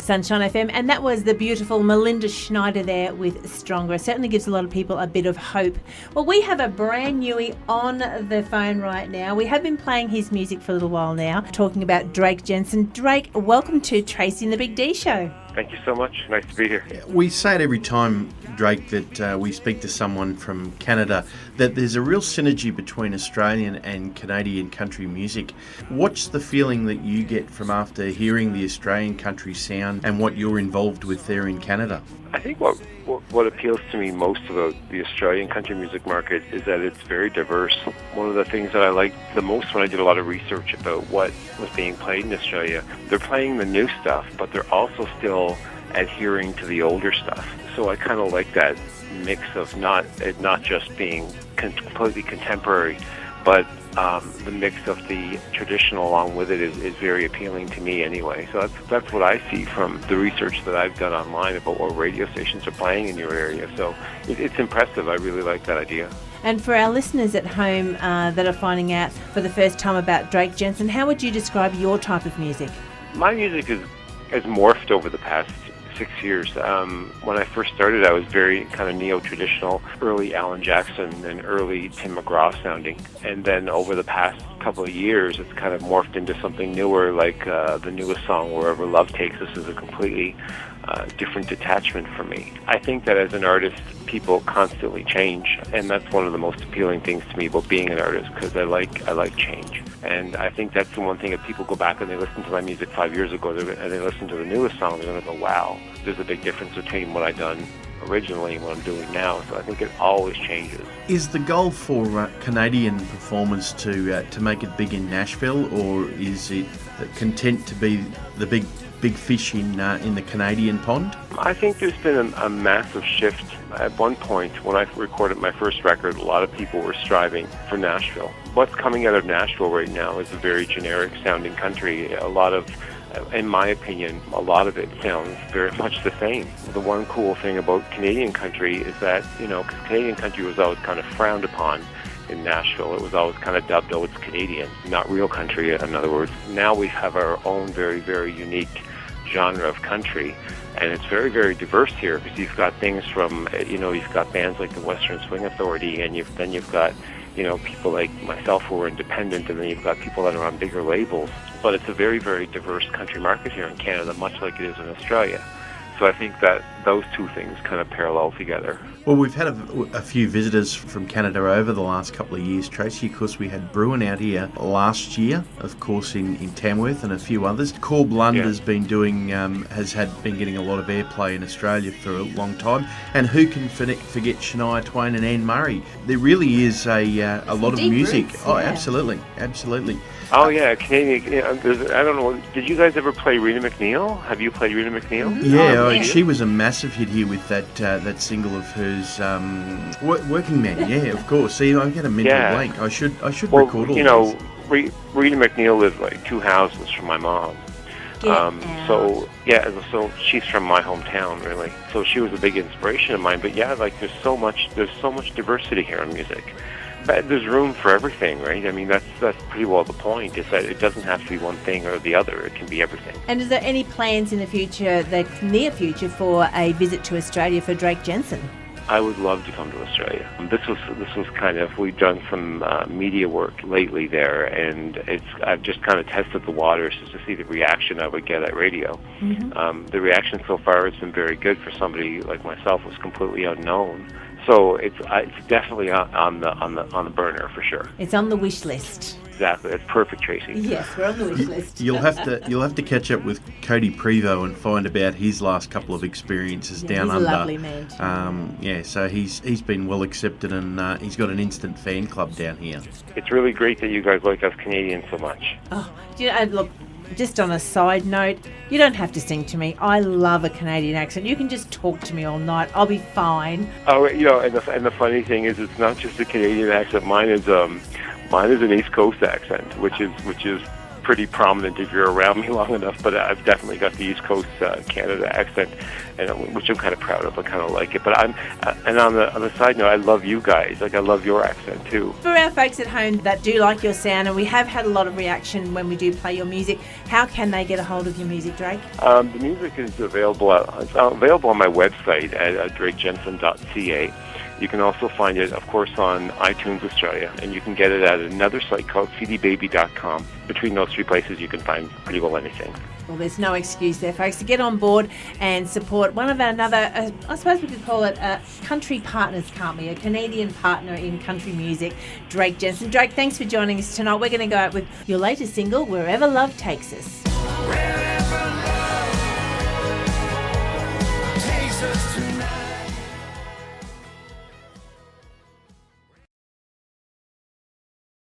Sunshine FM, and that was the beautiful Melinda Schneider there with Stronger. It certainly gives a lot of people a bit of hope. Well, we have a brand newie on the phone right now. We have been playing his music for a little while now, talking about Drake Jensen. Drake, welcome to Tracy and the Big D Show. Thank you so much. Nice to be here. We say it every time, Drake, that we speak to someone from Canada, that there's a real synergy between Australian and Canadian country music. What's the feeling that you get from after hearing the Australian country sound and what you're involved with there in Canada? I think what appeals to me most about the Australian country music market is that it's very diverse. One of the things that I liked the most when I did a lot of research about what was being played in Australia, they're playing the new stuff, but they're also still adhering to the older stuff. So I kind of like that mix of not just being completely contemporary, but the mix of the traditional along with it is very appealing to me anyway. So that's what I see from the research that I've done online about what radio stations are playing in your area. So it's impressive. I really like that idea. And for our listeners at home that are finding out for the first time about Drake Jensen, how would you describe your type of music? My music has morphed over the past 6 years. When I first started, I was very kind of neo-traditional, early Alan Jackson and early Tim McGraw sounding. And then over the past couple of years, it's kind of morphed into something newer, like the newest song, Wherever Love Takes Us, is a completely different detachment for me. I think that as an artist, people constantly change, and that's one of the most appealing things to me about being an artist, because I like change. And I think that's the one thing, if people go back and they listen to my music 5 years ago and they listen to the newest song, they're going to go, wow, there's a big difference between what I've done originally and what I'm doing now. So I think it always changes. Is the goal for Canadian performance to make it big in Nashville, or is it content to be the big fish in the Canadian pond? I think there's been a massive shift. At one point, when I recorded my first record, a lot of people were striving for Nashville. What's coming out of Nashville right now is a very generic sounding country. A lot of, in my opinion, a lot of it sounds very much the same. The one cool thing about Canadian country is that, because Canadian country was always kind of frowned upon in Nashville. It was always kind of dubbed, oh, it's Canadian, not real country, in other words. Now we have our own very, very unique genre of country, and it's very, very diverse here, because you've got things from, you've got bands like the Western Swing Authority, and then you've got, people like myself who are independent, and then you've got people that are on bigger labels. But it's a very, very diverse country market here in Canada, much like it is in Australia. So I think that those two things kind of parallel together. Well, we've had a few visitors from Canada over the last couple of years, Tracy. Of course, we had Bruin out here last year, of course, in Tamworth, and a few others. Corb Lund has been getting a lot of airplay in Australia for a long time. And who can forget Shania Twain and Anne Murray? There really is a lot of music. Roots, Oh, absolutely. Oh, yeah, Canadian. I don't know. Did you guys ever play Rita McNeil? Have you played Rita McNeil? Yeah, she was a massive hit here with that single of hers, Working Man. Yeah, of course. See, I get a mental blank. I should record all this. Rita McNeil lives like 2 houses from my mom. So she's from my hometown, really. So she was a big inspiration of mine. But yeah, like there's so much diversity here in music. But there's room for everything, right? I mean, that's pretty well the point, is that it doesn't have to be one thing or the other. It can be everything. And is there any plans in the near future, for a visit to Australia for Drake Jensen? I would love to come to Australia. This was kind of, we've done some media work lately there, and I've just kind of tested the waters just to see the reaction I would get at radio. Mm-hmm. The reaction so far has been very good for somebody like myself who's completely unknown. So it's definitely on the burner for sure. It's on the wish list. Exactly, that's perfect, Tracy. Yes, we're on the wish list. You'll have to catch up with Cody Prevost and find about his last couple of experiences down under. He's a lovely man too. So he's been well accepted, and he's got an instant fan club down here. It's really great that you guys like us Canadians so much. Oh, look. Just on a side note, you don't have to sing to me. I love a Canadian accent. You can just talk to me all night. I'll be fine. Oh, and the funny thing is, it's not just a Canadian accent. Mine is an East Coast accent, which is pretty prominent if you're around me long enough, but I've definitely got the East Coast Canada accent, and which I'm kind of proud of. I kind of like it. But and on the side note, I love you guys. Like, I love your accent too. For our folks at home that do like your sound, and we have had a lot of reaction when we do play your music, how can they get a hold of your music, Drake? The music is available. It's available on my website at drakejensen.ca. You can also find it, of course, on iTunes Australia, and you can get it at another site called cdbaby.com. Between those three places, you can find pretty well anything. Well, there's no excuse there, folks, to get on board and support one of our I suppose we could call it country partners, can't we? A Canadian partner in country music, Drake Jensen. Drake, thanks for joining us tonight. We're going to go out with your latest single, Wherever Love Takes Us. Wherever love takes us tonight.